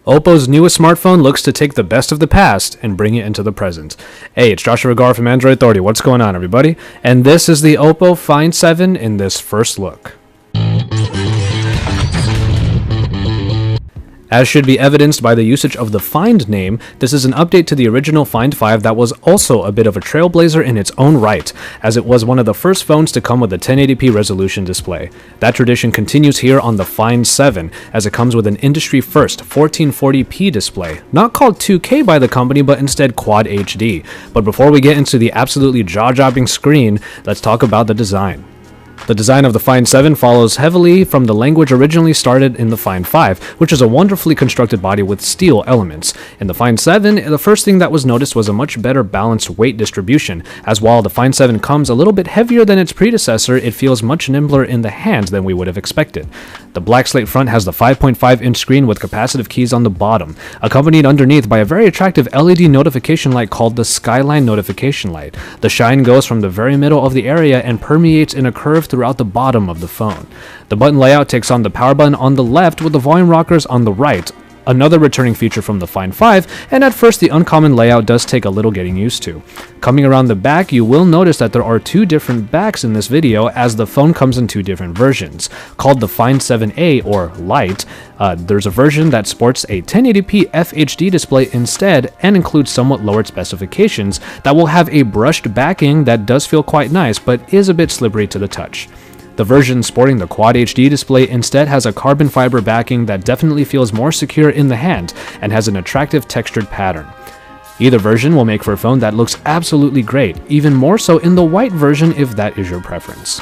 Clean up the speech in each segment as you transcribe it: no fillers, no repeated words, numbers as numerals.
Oppo's newest smartphone looks to take the best of the past and bring it into the present. Hey, it's Joshua Regar from Android Authority. What's going on, everybody? And this is the Oppo Find 7 in this first look. As should be evidenced by the usage of the Find name, this is an update to the original Find 5 that was also a bit of a trailblazer in its own right, as it was one of the first phones to come with a 1080p resolution display. That tradition continues here on the Find 7, as it comes with an industry-first 1440p display, not called 2K by the company, but instead Quad HD. But before we get into the absolutely jaw-dropping screen, let's talk about the design. The design of the Find 7 follows heavily from the language originally started in the Find 5, which is a wonderfully constructed body with steel elements. In the Find 7, the first thing that was noticed was a much better balanced weight distribution, as while the Find 7 comes a little bit heavier than its predecessor, it feels much nimbler in the hand than we would have expected. The black slate front has the 5.5-inch screen with capacitive keys on the bottom, accompanied underneath by a very attractive LED notification light called the Skyline Notification Light. The shine goes from the very middle of the area and permeates in a curve throughout the bottom of the phone. The button layout takes on the power button on the left with the volume rockers on the right, another returning feature from the Find 5, and at first the uncommon layout does take a little getting used to. Coming around the back, you will notice that there are two different backs in this video, as the phone comes in two different versions. Called the Find 7A or Lite, there's a version that sports a 1080p FHD display instead and includes somewhat lowered specifications that will have a brushed backing that does feel quite nice but is a bit slippery to the touch. The version sporting the Quad HD display instead has a carbon fiber backing that definitely feels more secure in the hand and has an attractive textured pattern. Either version will make for a phone that looks absolutely great, even more so in the white version if that is your preference.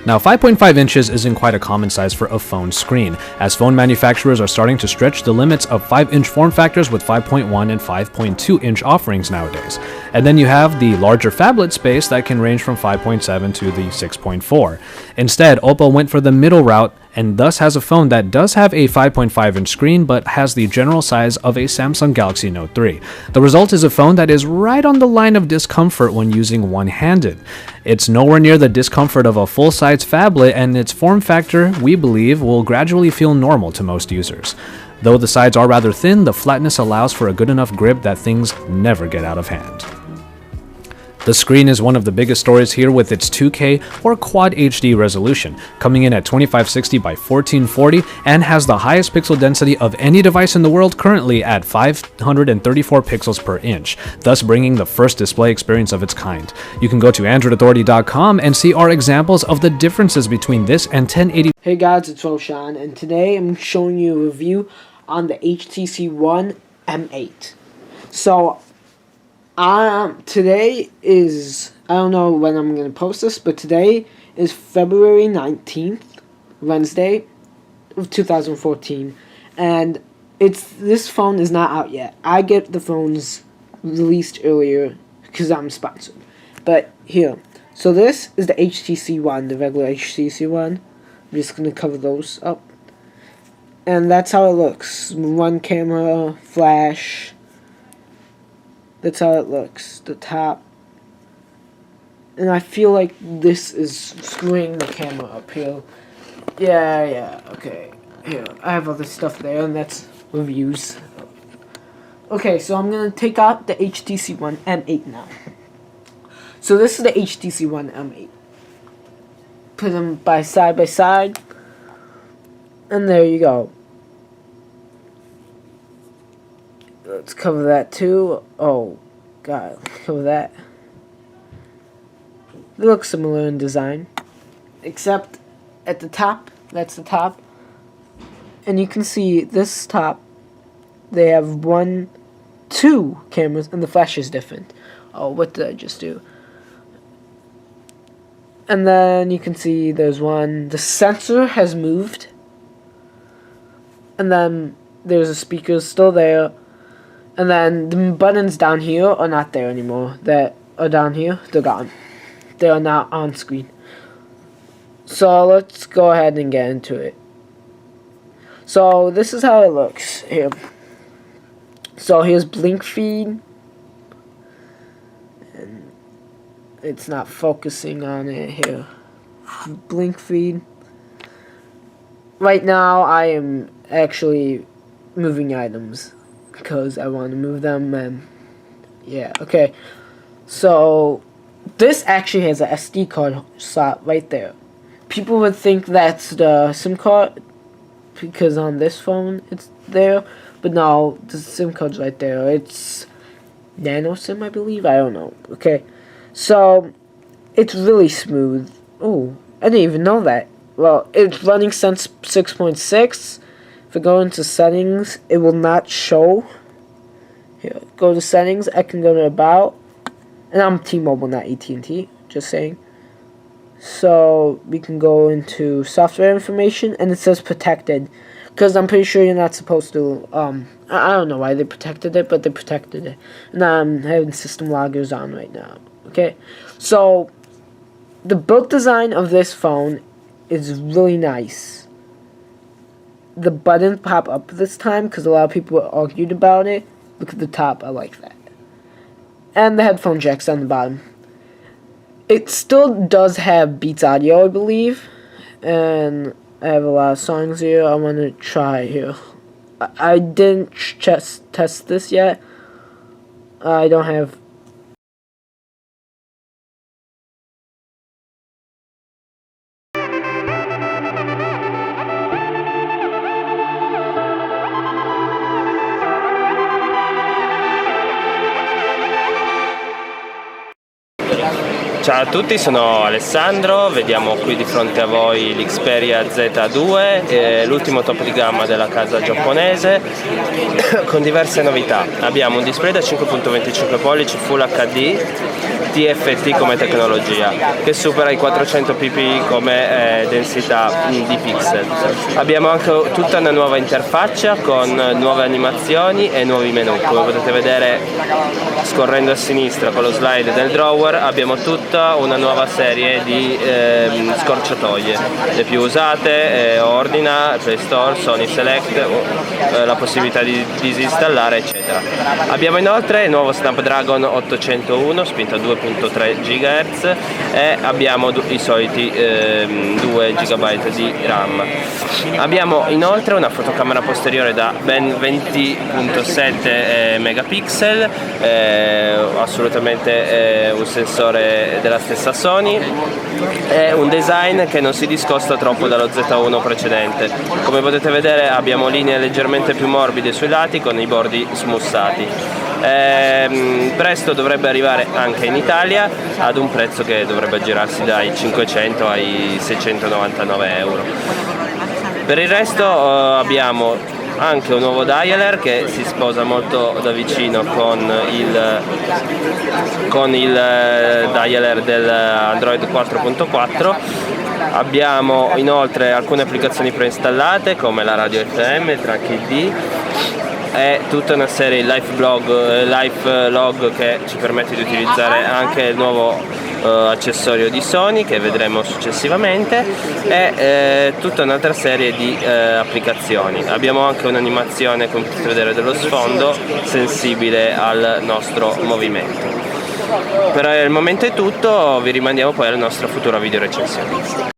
Now, 5.5 inches isn't quite a common size for a phone screen, as phone manufacturers are starting to stretch the limits of 5-inch form factors with 5.1 and 5.2-inch offerings nowadays. And then you have the larger phablet space that can range from 5.7 to the 6.4. Instead, Oppo went for the middle route and thus has a phone that does have a 5.5-inch screen but has the general size of a Samsung Galaxy Note 3. The result is a phone that is right on the line of discomfort when using one-handed. It's nowhere near the discomfort of a full-size phablet, and its form factor, we believe, will gradually feel normal to most users. Though the sides are rather thin, the flatness allows for a good enough grip that things never get out of hand. The screen is one of the biggest stories here with its 2K or Quad HD resolution, coming in at 2560 by 1440 and has the highest pixel density of any device in the world currently at 534 pixels per inch, thus bringing the first display experience of its kind. You can go to AndroidAuthority.com and see our examples of the differences between this and 1080. Hey guys, it's Roshan, and today I'm showing you a review on the HTC One M8. So, today is, I don't know when I'm going to post this, but today is February 19th, Wednesday of 2014, and this phone is not out yet. I get the phones released earlier because I'm sponsored. But here, so this is the HTC One, the regular HTC One. I'm just going to cover those up. And that's how it looks. One camera, flash. That's how it looks, the top. And I feel like this is screwing the camera up here. Yeah, okay. Here, I have other stuff there, and that's reviews. Okay, so I'm going to take out the HTC One M8 now. So this is the HTC One M8. Put them by side. And there you go. Let's cover that too. Oh, God, cover that. They look similar in design, except at the top, that's the top. And you can see this top, they have 2 cameras, and the flash is different. Oh, what did I just do? And then you can see there's one, the sensor has moved. And then there's a speaker still there. And then the buttons down here are not there anymore. That are down here, they're gone. They are not on screen. So let's go ahead and get into it. So this is how it looks here. So here's blink feed. And it's not focusing on it here. Blink feed. Right now I am actually moving items because I want to move them, and yeah, okay. So this actually has a SD card slot right there. People would think that's the SIM card because on this phone it's there, but no, the SIM card's right there. It's nano SIM, I believe. I don't know. Okay, so it's really smooth. Oh, I didn't even know that. Well, it's running Sense 6.6. If I go into settings, it will not show. Here, go to settings. I can go to about, and I'm T-Mobile, not AT&T. Just saying. So we can go into software information, and it says protected, because I'm pretty sure you're not supposed to. I don't know why they protected it, but they protected it. And I'm having system loggers on right now. Okay, so the build design of this phone is really nice. The buttons pop up this time because a lot of people argued about it. Look at the top, I like that. And the headphone jack's on the bottom. It still does have Beats audio, I believe. And I have a lot of songs here I want to try here. I didn't test this yet. I don't have. Ciao a tutti, sono Alessandro, vediamo qui di fronte a voi l'Xperia Z2, l'ultimo top di gamma della casa giapponese, con diverse novità. Abbiamo un display da 5.25 pollici Full HD, TFT come tecnologia, che supera i 400 ppi come densità di pixel. Abbiamo anche tutta una nuova interfaccia con nuove animazioni e nuovi menu. Come potete vedere scorrendo a sinistra con lo slide del drawer abbiamo tutta una nuova serie di scorciatoie, le più usate, Ordina, Play Store, Sony Select, la possibilità di disinstallare eccetera. Abbiamo inoltre il nuovo Snapdragon 801 spinto a 2.3 GHz e abbiamo i soliti 2 GB di RAM. Abbiamo inoltre una fotocamera posteriore da ben 20.7 megapixel, assolutamente un sensore della stessa Sony, e un design che non si discosta troppo dallo Z1 precedente. Come potete vedere abbiamo linee leggermente più morbide sui lati con i bordi smussati. Presto dovrebbe arrivare anche in Italia ad un prezzo che dovrebbe aggirarsi dai 500 ai 699 euro. Per il resto abbiamo anche un nuovo dialer che si sposa molto da vicino con il dialer dell'Android 4.4. Abbiamo inoltre alcune applicazioni preinstallate come la radio FM, il track ID e tutta una serie di live log che ci permette di utilizzare anche il nuovo accessorio di Sony che vedremo successivamente e tutta un'altra serie di applicazioni. Abbiamo anche un'animazione, come potete vedere, dello sfondo sensibile al nostro movimento. Per il momento è tutto, vi rimandiamo poi alla nostra futura video recensione.